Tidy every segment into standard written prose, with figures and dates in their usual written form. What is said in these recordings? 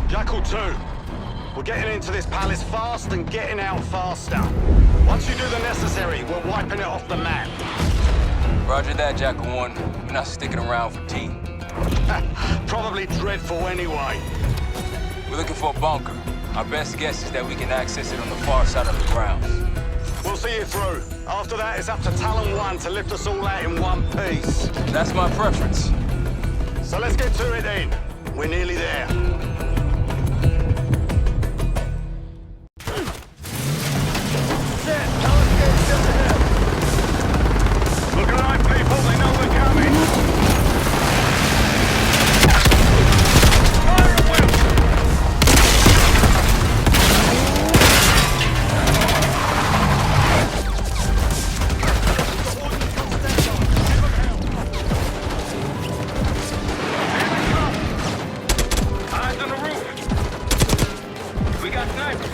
Jackal 2. We're getting into this palace fast and getting out faster. Once you do the necessary, we're wiping it off the map. Roger that, Jackal 1. We're not sticking around for tea. Probably dreadful anyway. We're looking for a bunker. Our best guess is that we can access it on the far side of the grounds. We'll see you through. After that, it's up to Talon 1 to lift us all out in one piece. That's my preference. So let's get to it then. We're nearly there. Look alive, people. They know we're coming. Fire at will. Eyes on the roof. We got snipers.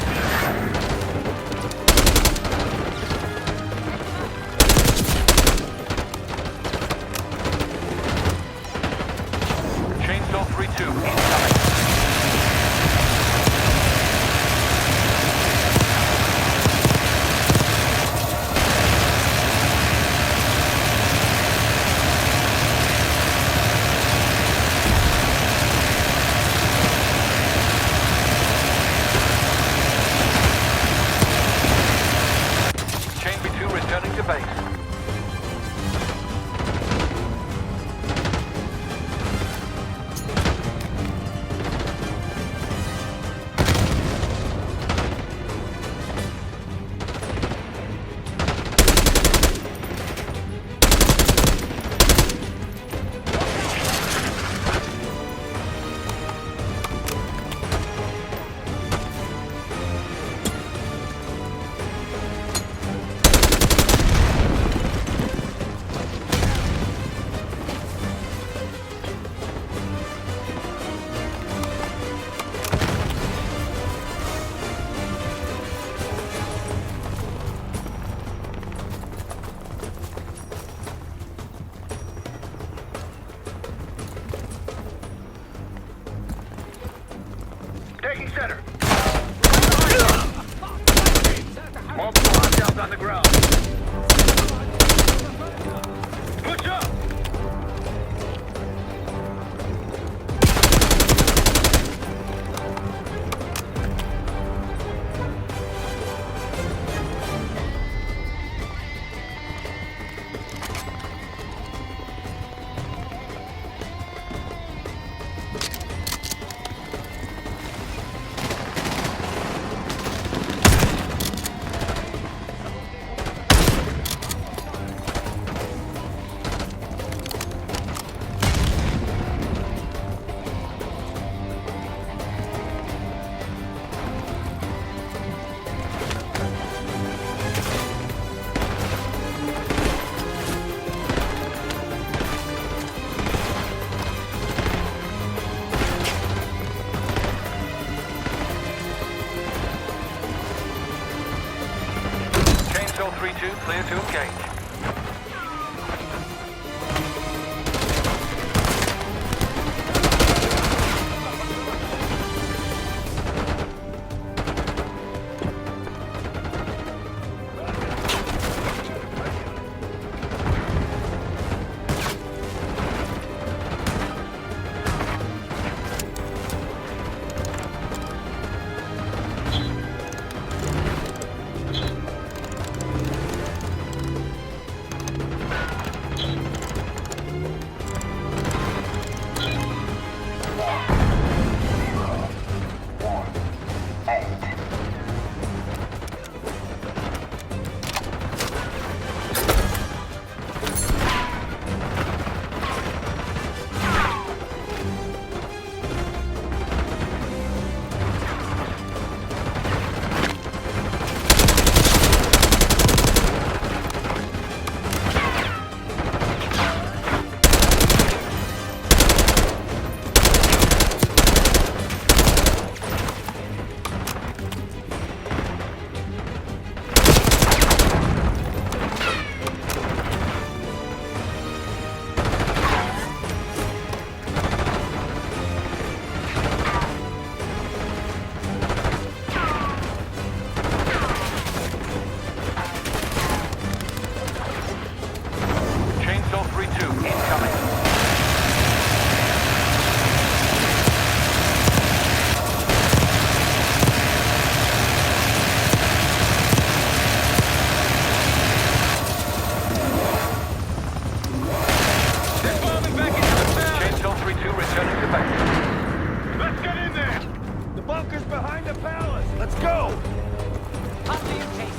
Chainsaw 3-2, incoming. Chain B2 returning to base. Taking center. Multiple hostiles on the ground. Push up! Chainsaw 3-2, clear to engage. bunker's behind the palace. Let's go! After you, Chase.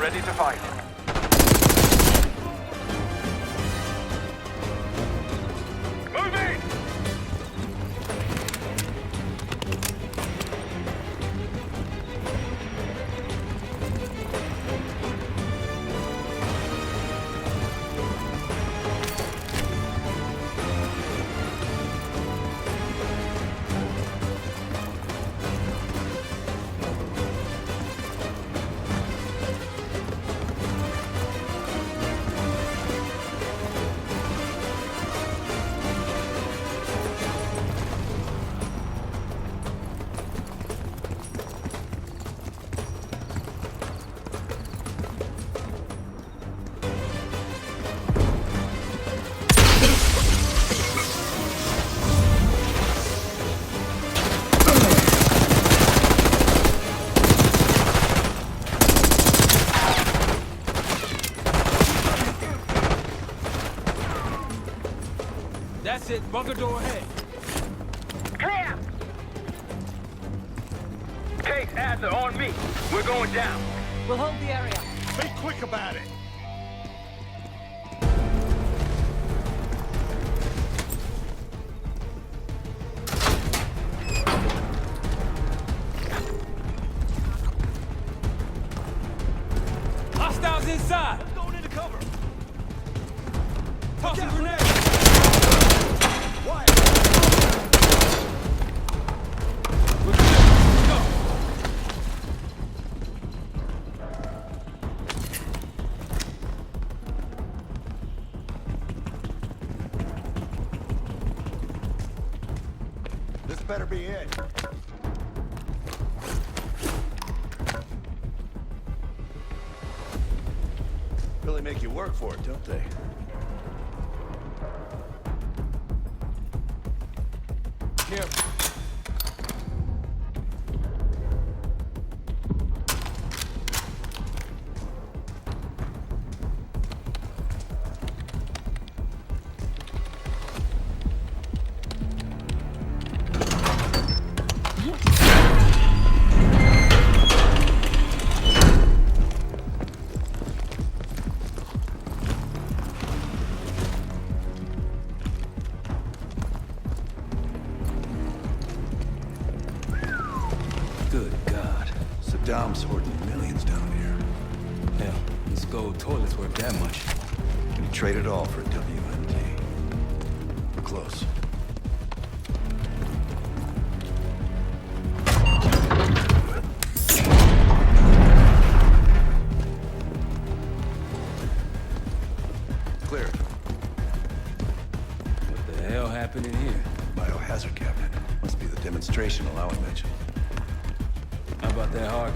Ready to fight. Moving! That's it. Bunker door ahead. Clear! Chase, ads are on me. We're going down. We'll hold the area. Be quick about it. Hostiles inside. I'm going into cover. Tossing grenades. This better be it. Really make you work for it, don't they? Careful. Good God. Saddam's hoarding millions down here. Hell, these gold toilets worth that much. Can you trade it all for a WMD? We're close.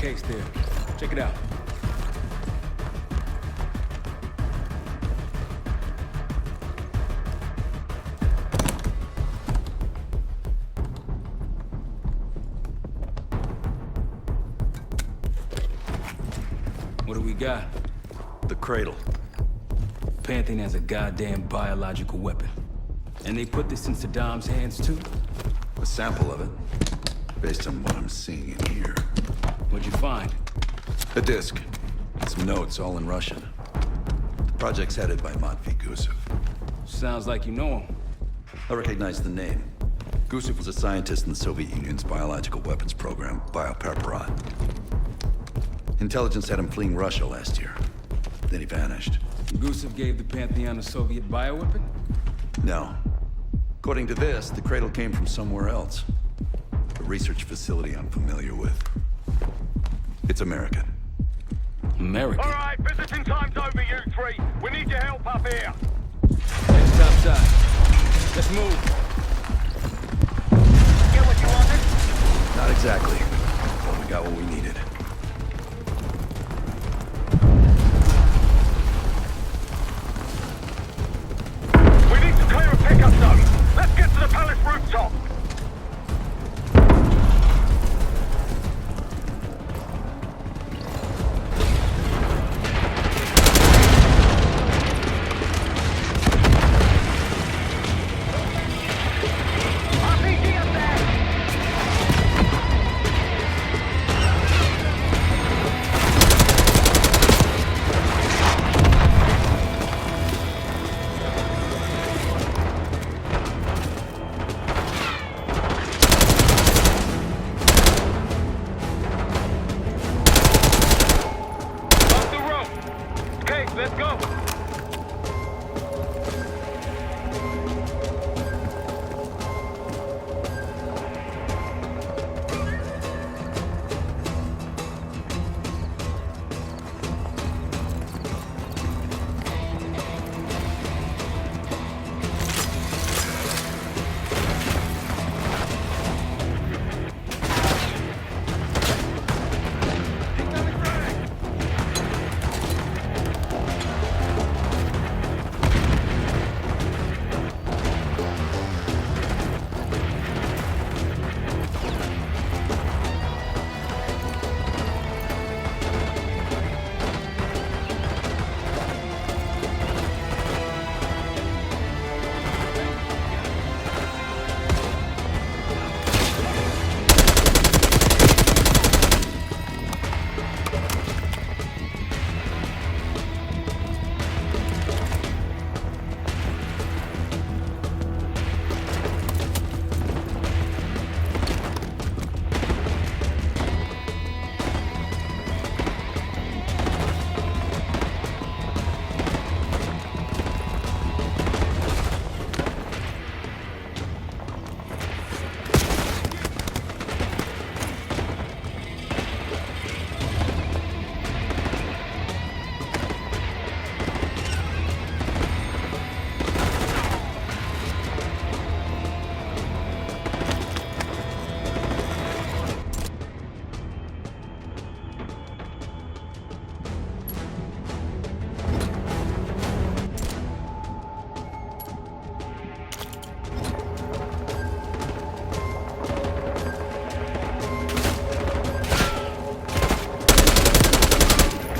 case there. Check it out. What do we got? The Cradle. Pantheon has a goddamn biological weapon. And they put this in Saddam's hands too? A sample of it. Based on what I'm seeing in here. What'd you find? A disc. Some notes, all in Russian. The project's headed by Matvey Gusev. Sounds like you know him. I recognize the name. Gusev was a scientist in the Soviet Union's biological weapons program, Biopreparat. Intelligence had him fleeing Russia last year. Then he vanished. Gusev gave the Pantheon a Soviet bioweapon? No. According to this, the Cradle came from somewhere else. A research facility I'm familiar with. It's American. American? All right, visiting time's over, you three. We need your help up here. Heads topside. Let's move. Get what you wanted? Not exactly. But we got what we needed. We need to clear a pickup zone. Let's get to the palace rooftop. RPG up there. Off the rope. Okay, let's go.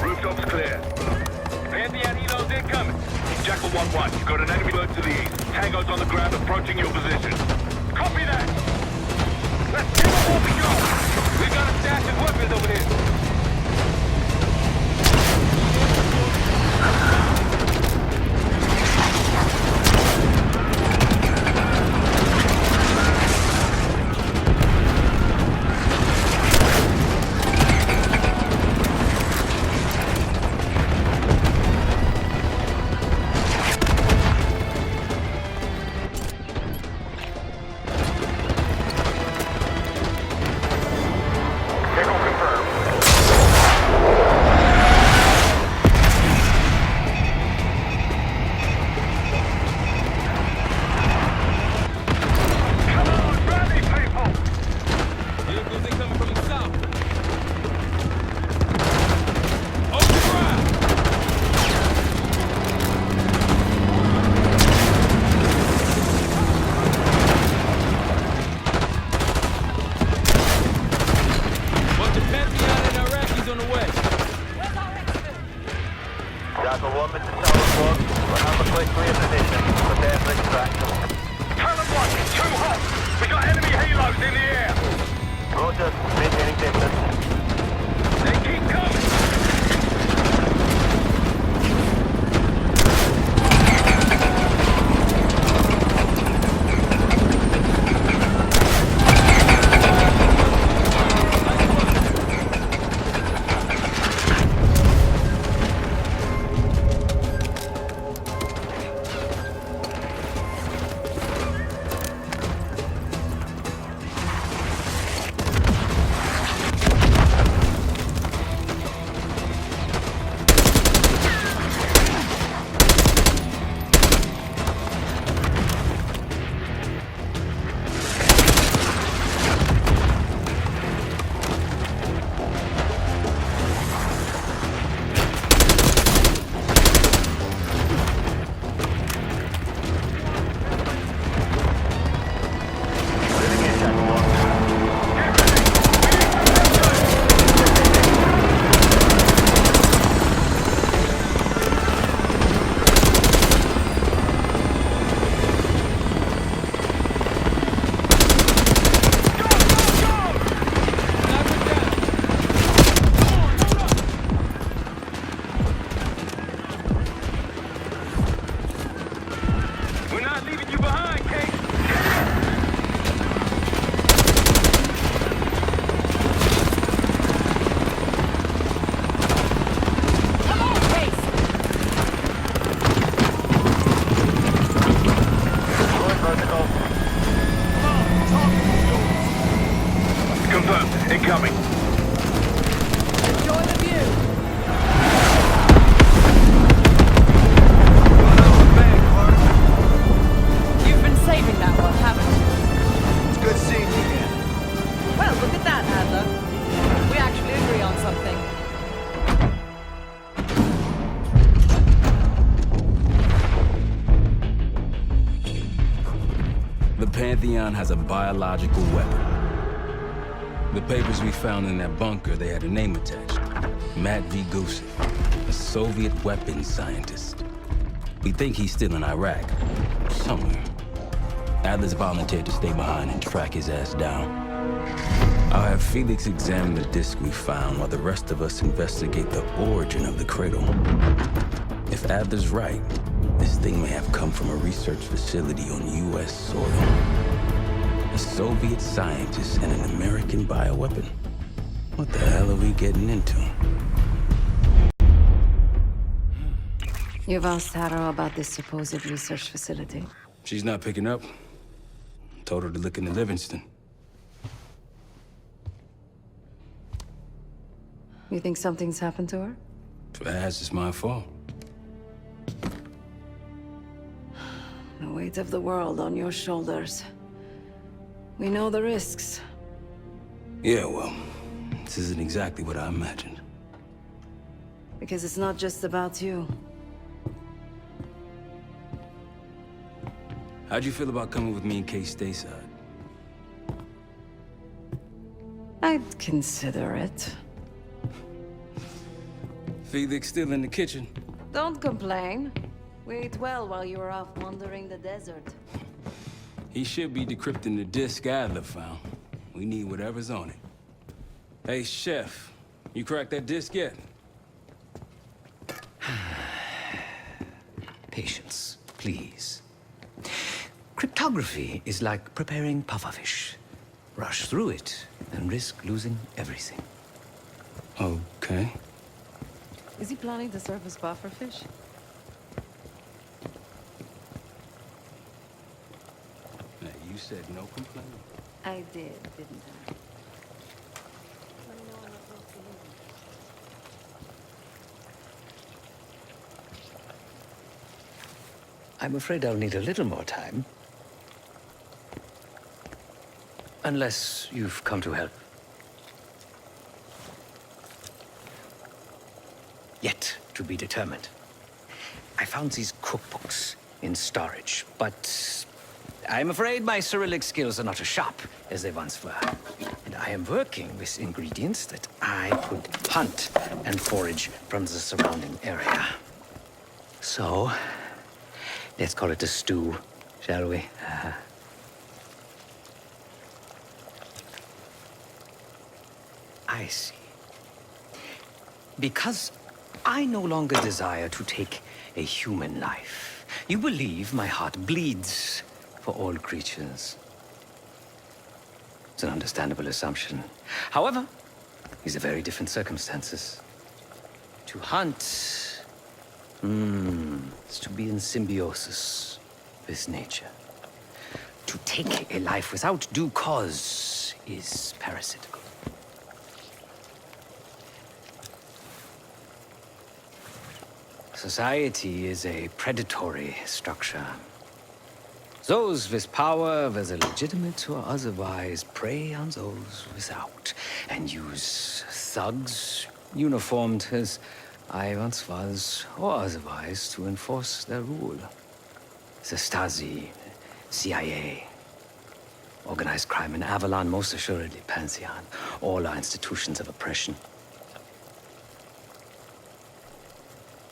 Rooftops clear. Pantheon helos incoming. Jackal 1-1, you've got an enemy alert to the east. Tango's on the ground approaching your position. Copy that! Let's keep them off the go! We've got a stash of weapons over here. Takeoff confirmed. Jackal 1, Mr. Tower 1. We'll have a quick reposition. Prepare for extraction. Talon 1, it's too hot! We got enemy halos in the air! Roger, maintaining distance. They keep coming! Incoming. Enjoy the view. You've been saving that one, haven't you? It's good seeing you again. Well, look at that, Adler. We actually agree on something. The Pantheon has a biological weapon. The papers we found in that bunker, they had a name attached. Matt V. Gusev, a Soviet weapons scientist. We think he's still in Iraq, somewhere. Adler's volunteered to stay behind and track his ass down. I'll have Felix examine the disc we found while the rest of us investigate the origin of the Cradle. If Adler's right, this thing may have come from a research facility on U.S. soil. A Soviet scientist and an American bioweapon. What the hell are we getting into? You've asked Harrow about this supposed research facility. She's not picking up. Told her to look into Livingston. You think something's happened to her? If it has, it's my fault. The weight of the world on your shoulders. We know the risks. Yeah, well, this isn't exactly what I imagined. Because it's not just about you. How'd you feel about coming with me in case stateside? I'd consider it. Felix still in the kitchen. Don't complain. We ate well while you were off wandering the desert. He should be decrypting the disk Adler found. We need whatever's on it. Hey, Chef, you cracked that disk yet? Patience, please. Cryptography is like preparing pufferfish. Rush through it and risk losing everything. Okay. Is he planning to serve us pufferfish? Now, you said no complaint. I did, didn't I? I'm afraid I'll need a little more time. Unless you've come to help. Yet to be determined. I found these cookbooks in storage, but I'm afraid my Cyrillic skills are not as sharp as they once were. And I am working with ingredients that I could hunt and forage from the surrounding area. So, let's call it a stew, shall we? I see. Because I no longer desire to take a human life, you believe my heart bleeds for all creatures. It's an understandable assumption. However, these are very different circumstances. To hunt, is to be in symbiosis with nature. To take a life without due cause is parasitical. Society is a predatory structure. Those with power, whether legitimate or otherwise, prey on those without, and use thugs, uniformed as I once was, or otherwise, to enforce their rule. The Stasi, CIA, organized crime in Avalon, most assuredly Pantheon, all are institutions of oppression.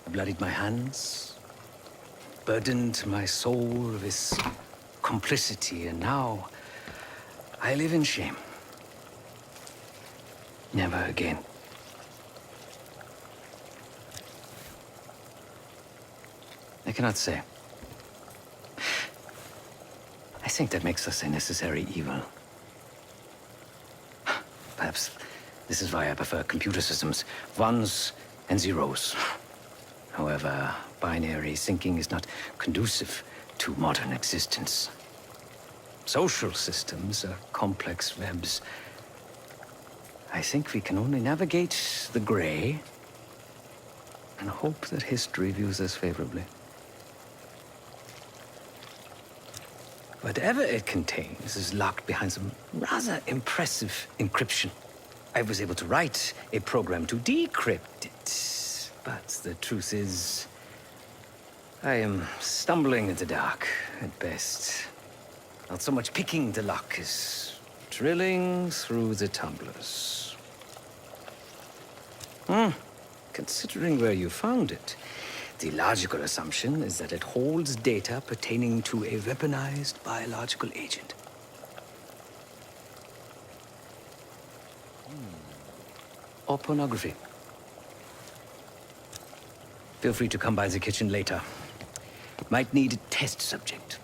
I bloodied my hands, burdened my soul with complicity, and now I live in shame. Never again. I cannot say. I think that makes us a necessary evil. Perhaps this is why I prefer computer systems. Ones and zeros. However, binary thinking is not conducive to modern existence. Social systems are complex webs. I think we can only navigate the gray and hope that history views us favorably. Whatever it contains is locked behind some rather impressive encryption. I was able to write a program to decrypt it, but the truth is, I am stumbling in the dark at best. Not so much picking the lock as drilling through the tumblers. Considering where you found it, the logical assumption is that it holds data pertaining to a weaponized biological agent. Or pornography. Feel free to come by the kitchen later. Might need a test subject.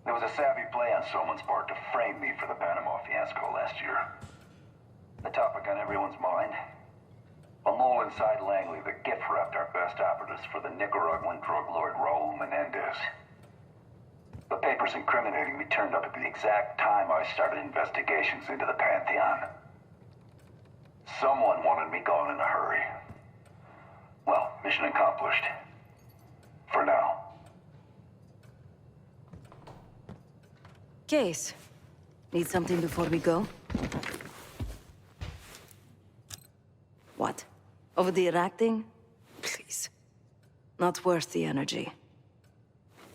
There was a savvy play on someone's part to frame me for the Panama fiasco last year. The topic on everyone's mind. A mole inside Langley that gift-wrapped our best operatives for the Nicaraguan drug lord Raul Menendez. The papers incriminating me turned up at the exact time I started investigations into the Pantheon. Someone wanted me gone in a hurry. Well, mission accomplished. For now. Case. Need something before we go? What? Over the Iraq thing? Please. Not worth the energy.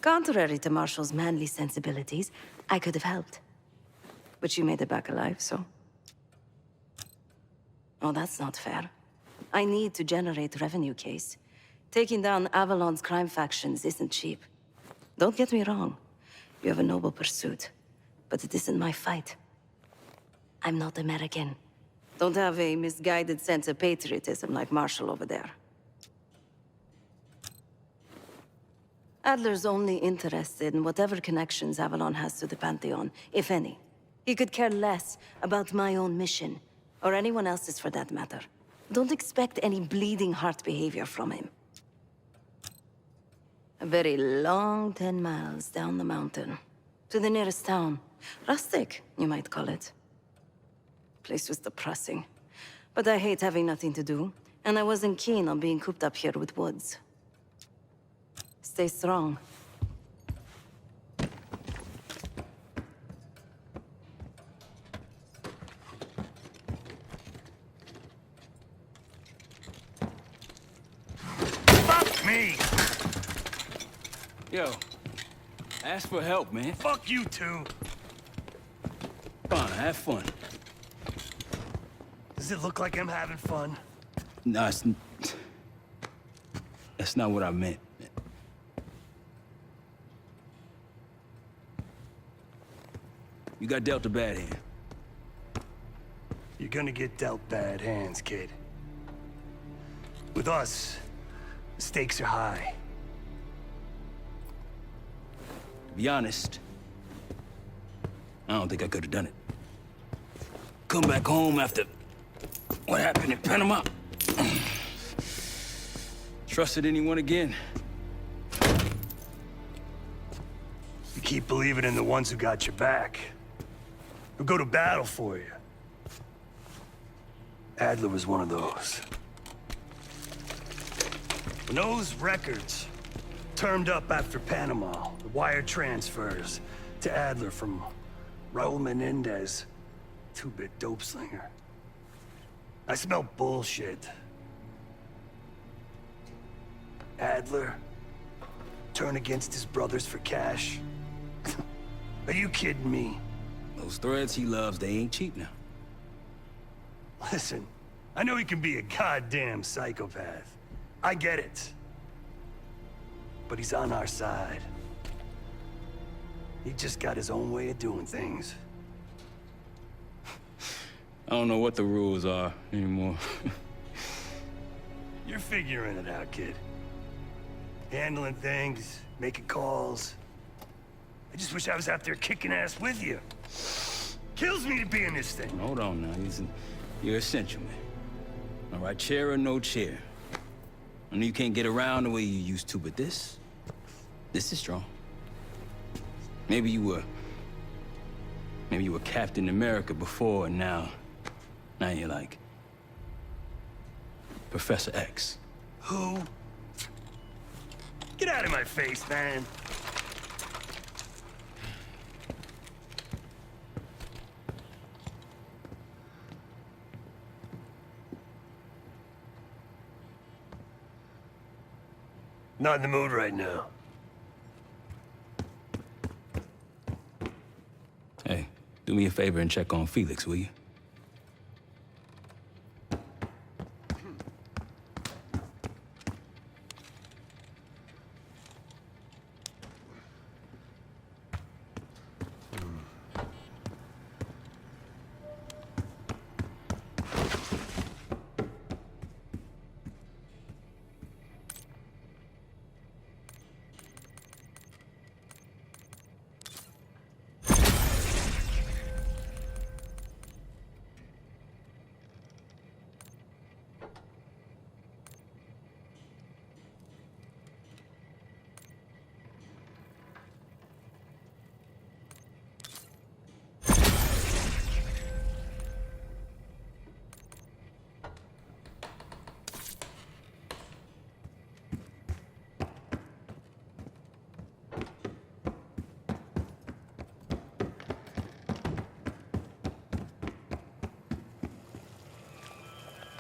Contrary to Marshall's manly sensibilities, I could have helped. But you made it back alive, so... Oh, that's not fair. I need to generate revenue, Case. Taking down Avalon's crime factions isn't cheap. Don't get me wrong. You have a noble pursuit. But it isn't my fight. I'm not American. Don't have a misguided sense of patriotism like Marshall over there. Adler's only interested in whatever connections Avalon has to the Pantheon, if any. He could care less about my own mission, or anyone else's for that matter. Don't expect any bleeding heart behavior from him. A very long 10 miles down the mountain, to the nearest town. Rustic, you might call it. Place was depressing, but I hate having nothing to do, and I wasn't keen on being cooped up here with Woods. Stay strong. Fuck me! Yo, Ask for help, man. Fuck you too. Come on, have fun. Does it look like I'm having fun? No, that's not what I meant. You got dealt a bad hand. You're gonna get dealt bad hands, kid. With us, the stakes are high. To be honest, I don't think I could have done it. Come back home after what happened in Panama. Trusted anyone again? You keep believing in the ones who got your back. Who go to battle for you. Adler was one of those. When those records turned up after Panama, the wire transfers to Adler from Raul Menendez, two-bit dope slinger. I smelled bullshit. Adler turn against his brothers for cash? Are you kidding me? Those threads he loves, they ain't cheap now. Listen, I know he can be a goddamn psychopath. I get it. But he's on our side. He just got his own way of doing things. I don't know what the rules are anymore. You're figuring it out, kid. Handling things, making calls. I just wish I was out there kicking ass with you. Kills me to be in this thing. Hold on now, you're essential, man. All right, chair or no chair. I know you can't get around the way you used to, but this is strong. Maybe you were Captain America before, and now you're like Professor X. Who? Get out of my face, man. Not in the mood right now. Hey, do me a favor and check on Felix, will you?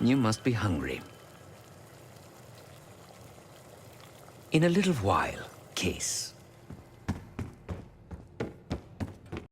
You must be hungry. In a little while, Case,